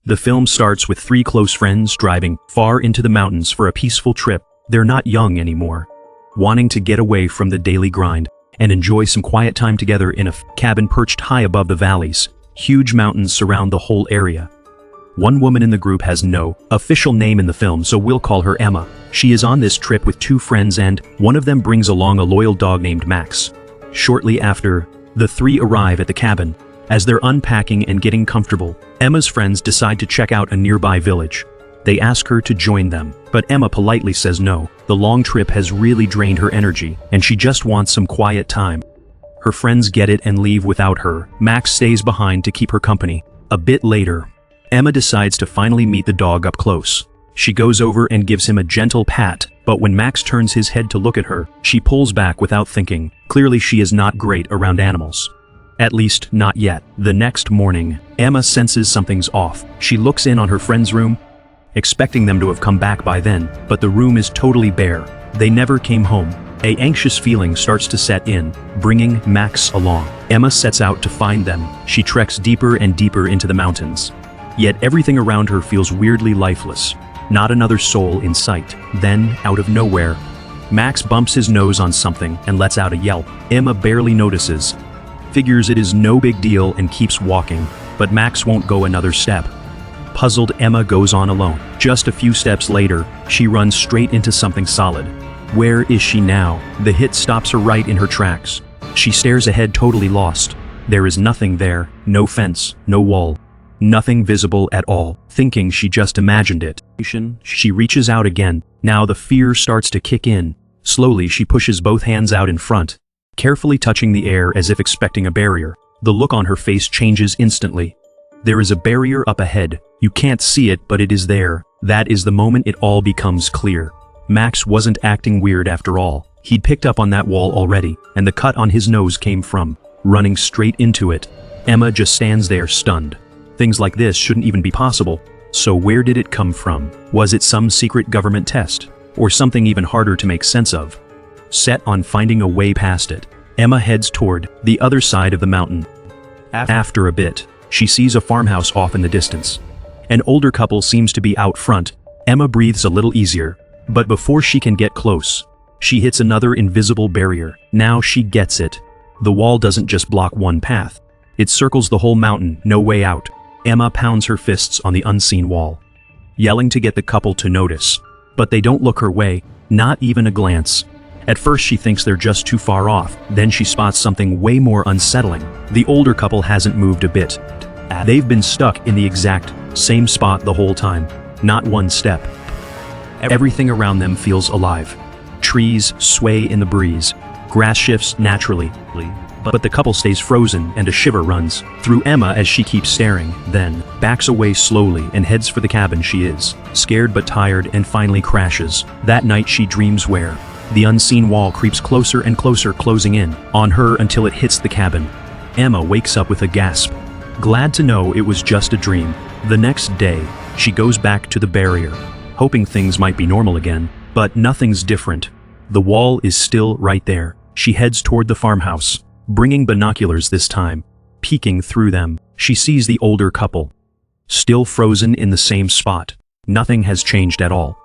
The film starts with three close friends driving far into the mountains for a peaceful trip. They're not young anymore, wanting to get away from the daily grind and enjoy some quiet time together in a cabin perched high above the valleys. Huge mountains surround the whole area. One woman in the group has no official name in the film, so we'll call her Emma. She is on this trip with two friends, and one of them brings along a loyal dog named Max. Shortly after, the three arrive at the cabin. As they're unpacking and getting comfortable, Emma's friends decide to check out a nearby village. They ask her to join them, but Emma politely says no. The long trip has really drained her energy, and she just wants some quiet time. Her friends get it and leave without her. Max stays behind to keep her company. A bit later, Emma decides to finally meet the dog up close. She goes over and gives him a gentle pat, but when Max turns his head to look at her, she pulls back without thinking. Clearly she is not great around animals. At least, not yet. The next morning, Emma senses something's off. She looks in on her friend's room, expecting them to have come back by then, but the room is totally bare. They never came home. An anxious feeling starts to set in, bringing Max along. Emma sets out to find them. She treks deeper and deeper into the mountains. Yet everything around her feels weirdly lifeless. Not another soul in sight. Then, out of nowhere, Max bumps his nose on something and lets out a yelp. Emma barely notices, figures it is no big deal and keeps walking, but Max won't go another step. Puzzled, Emma goes on alone. Just a few steps later, she runs straight into something solid. Where is she now? The hit stops her right in her tracks. She stares ahead, totally lost. There is nothing there, no fence, no wall. Nothing visible at all. Thinking she just imagined it, she reaches out again. Now the fear starts to kick in. Slowly she pushes both hands out in front, carefully touching the air as if expecting a barrier. The look on her face changes instantly. There is a barrier up ahead. You can't see it, but it is there. That is the moment it all becomes clear. Max wasn't acting weird after all. He'd picked up on that wall already, and the cut on his nose came from running straight into it. Emma just stands there stunned. Things like this shouldn't even be possible. So where did it come from? Was it some secret government test? Or something even harder to make sense of? Set on finding a way past it, Emma heads toward the other side of the mountain. After a bit, she sees a farmhouse off in the distance. An older couple seems to be out front. Emma breathes a little easier, but before she can get close, she hits another invisible barrier. Now she gets it. The wall doesn't just block one path. It circles the whole mountain, no way out. Emma pounds her fists on the unseen wall, yelling to get the couple to notice. But they don't look her way, not even a glance. At first she thinks they're just too far off, then she spots something way more unsettling. The older couple hasn't moved a bit. They've been stuck in the exact same spot the whole time, not one step. Everything around them feels alive. Trees sway in the breeze, grass shifts naturally, but the couple stays frozen and a shiver runs through Emma as she keeps staring, then backs away slowly and heads for the cabin. She is scared but tired and finally crashes. That night she dreams where the unseen wall creeps closer and closer, closing in on her until it hits the cabin. Emma wakes up with a gasp, glad to know it was just a dream. The next day, she goes back to the barrier, hoping things might be normal again, but nothing's different. The wall is still right there. She heads toward the farmhouse, bringing binoculars this time. Peeking through them, she sees the older couple, still frozen in the same spot. Nothing has changed at all.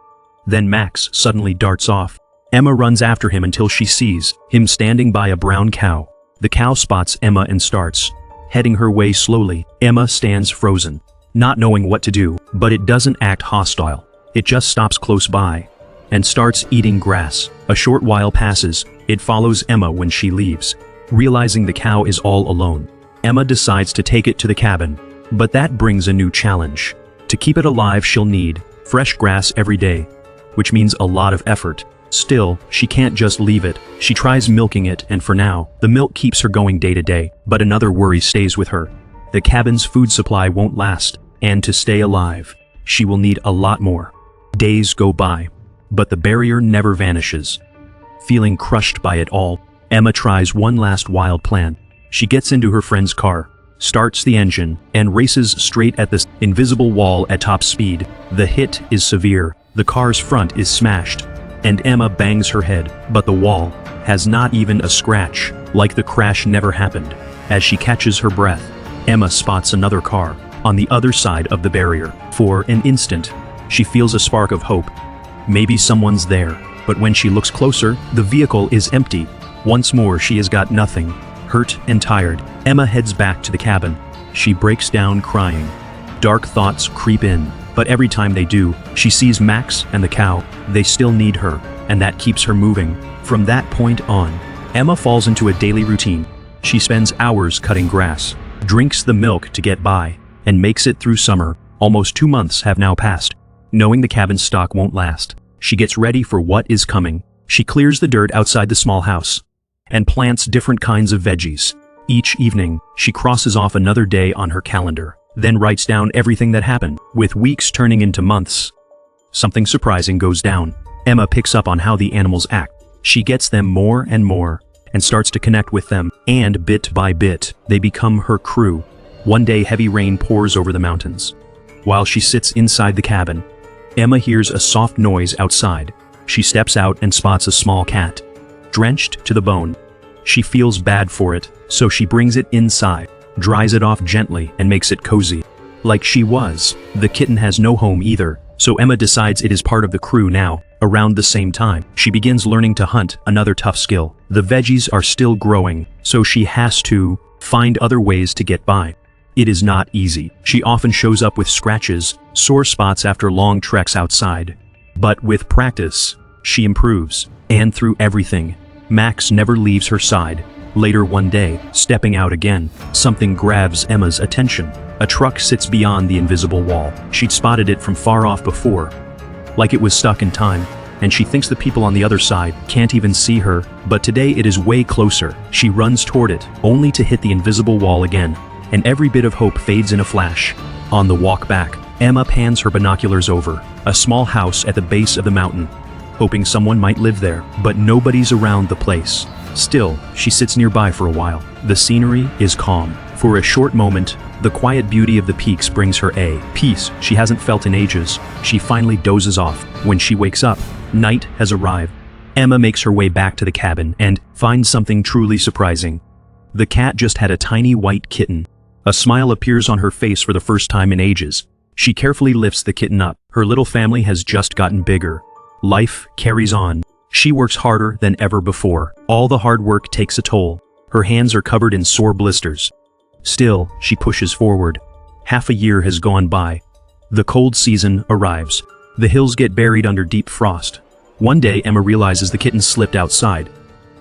Then Max suddenly darts off. Emma runs after him until she sees him standing by a brown cow. The cow spots Emma and starts heading her way slowly. Emma stands frozen, not knowing what to do, but it doesn't act hostile. It just stops close by and starts eating grass. A short while passes. It follows Emma when she leaves. Realizing the cow is all alone, Emma decides to take it to the cabin. But that brings a new challenge. To keep it alive, she'll need fresh grass every day, which means a lot of effort. Still, she can't just leave it. She tries milking it, and for now, the milk keeps her going day to day. But another worry stays with her. The cabin's food supply won't last, and to stay alive, she will need a lot more. Days go by, but the barrier never vanishes. Feeling crushed by it all, Emma tries one last wild plan. She gets into her friend's car, starts the engine, and races straight at this invisible wall at top speed. The hit is severe. The car's front is smashed, and Emma bangs her head, but the wall has not even a scratch, like the crash never happened. As she catches her breath, Emma spots another car, on the other side of the barrier. For an instant, she feels a spark of hope. Maybe someone's there, but when she looks closer, the vehicle is empty. Once more, she has got nothing. Hurt and tired, Emma heads back to the cabin. She breaks down crying. Dark thoughts creep in, but every time they do, she sees Max and the cow. They still need her, and that keeps her moving. From that point on, Emma falls into a daily routine. She spends hours cutting grass, drinks the milk to get by, and makes it through summer. Almost 2 months have now passed. Knowing the cabin stock won't last, she gets ready for what is coming. She clears the dirt outside the small house and plants different kinds of veggies. Each evening, she crosses off another day on her calendar, then writes down everything that happened. With weeks turning into months, something surprising goes down. Emma picks up on how the animals act. She gets them more and more, and starts to connect with them, and bit by bit, they become her crew. One day, heavy rain pours over the mountains. While she sits inside the cabin, Emma hears a soft noise outside. She steps out and spots a small cat, drenched to the bone. She feels bad for it, so she brings it inside, dries it off gently, and makes it cozy. Like she was, the kitten has no home either, so Emma decides it is part of the crew now. Around the same time, she begins learning to hunt, another tough skill. The veggies are still growing, so she has to find other ways to get by. It is not easy. She often shows up with scratches, sore spots after long treks outside. But with practice, she improves. And through everything, Max never leaves her side. Later one day, stepping out again, something grabs Emma's attention. A truck sits beyond the invisible wall. She'd spotted it from far off before, like it was stuck in time, and she thinks the people on the other side can't even see her, but today it is way closer. She runs toward it, only to hit the invisible wall again, and every bit of hope fades in a flash. On the walk back, Emma pans her binoculars over a small house at the base of the mountain, hoping someone might live there, but nobody's around the place. Still, she sits nearby for a while. The scenery is calm. For a short moment, the quiet beauty of the peaks brings her a peace she hasn't felt in ages. She finally dozes off. When she wakes up, night has arrived. Emma makes her way back to the cabin and finds something truly surprising. The cat just had a tiny white kitten. A smile appears on her face for the first time in ages. She carefully lifts the kitten up. Her little family has just gotten bigger. Life carries on. She works harder than ever before. All the hard work takes a toll. Her hands are covered in sore blisters. Still, she pushes forward. Half a year has gone by. The cold season arrives. The hills get buried under deep frost. One day, Emma realizes the kitten slipped outside.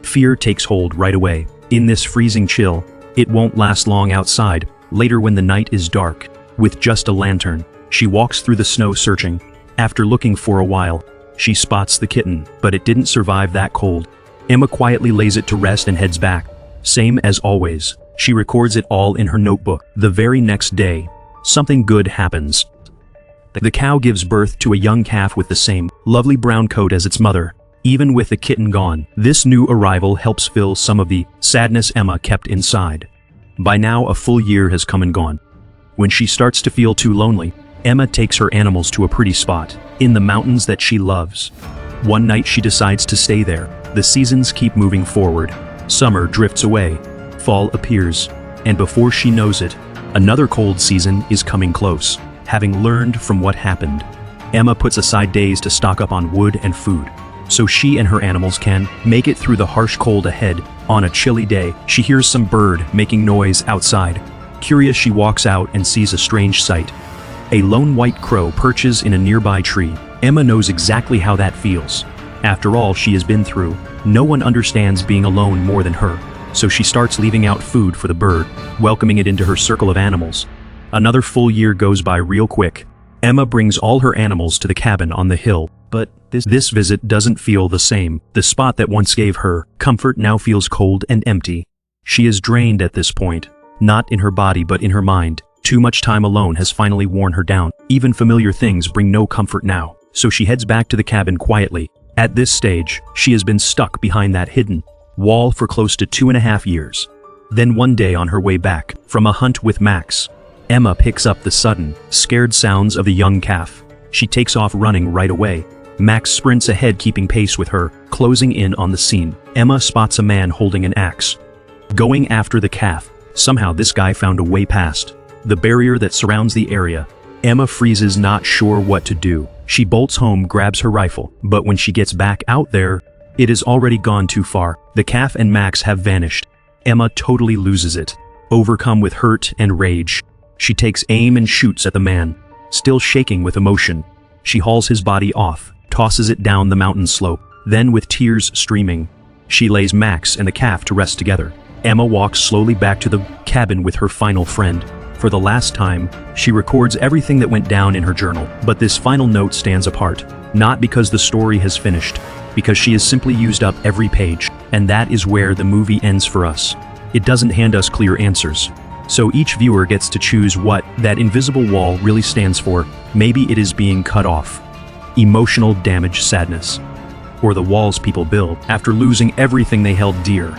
Fear takes hold right away. In this freezing chill, it won't last long outside. Later, when the night is dark, with just a lantern, she walks through the snow searching. After looking for a while, she spots the kitten, but it didn't survive that cold. Emma quietly lays it to rest and heads back. Same as always, she records it all in her notebook. The very next day, something good happens. The cow gives birth to a young calf with the same lovely brown coat as its mother. Even with the kitten gone, this new arrival helps fill some of the sadness Emma kept inside. By now, a full year has come and gone. When she starts to feel too lonely, Emma takes her animals to a pretty spot in the mountains that she loves. One night she decides to stay there. The seasons keep moving forward. Summer drifts away. Fall appears. And before she knows it, another cold season is coming close. Having learned from what happened, Emma puts aside days to stock up on wood and food, so she and her animals can make it through the harsh cold ahead. On a chilly day, she hears some bird making noise outside. Curious, she walks out and sees a strange sight. A lone white crow perches in a nearby tree. Emma knows exactly how that feels. After all she has been through, no one understands being alone more than her, so she starts leaving out food for the bird, welcoming it into her circle of animals. Another full year goes by real quick. Emma brings all her animals to the cabin on the hill, but this visit doesn't feel the same. The spot that once gave her comfort now feels cold and empty. She is drained at this point, not in her body but in her mind. Too much time alone has finally worn her down. Even familiar things bring no comfort now, so she heads back to the cabin quietly. At this stage, she has been stuck behind that hidden wall for close to 2.5 years. Then one day on her way back from a hunt with Max, Emma picks up the sudden, scared sounds of the young calf. She takes off running right away. Max sprints ahead, keeping pace with her, closing in on the scene. Emma spots a man holding an axe, going after the calf. Somehow this guy found a way past. the barrier that surrounds the area. Emma freezes, not sure what to do. She bolts home, grabs her rifle, but when she gets back out there, it is already gone too far. The calf and Max have vanished. Emma totally loses it. Overcome with hurt and rage, she takes aim and shoots at the man. Still shaking with emotion, she hauls his body off, tosses it down the mountain slope. Then, with tears streaming, she lays Max and the calf to rest together. Emma walks slowly back to the cabin with her final friend. For the last time, she records everything that went down in her journal. But this final note stands apart, not because the story has finished, because she has simply used up every page. And that is where the movie ends for us. It doesn't hand us clear answers. So each viewer gets to choose what that invisible wall really stands for. Maybe it is being cut off, emotional damage, sadness, or the walls people build after losing everything they held dear.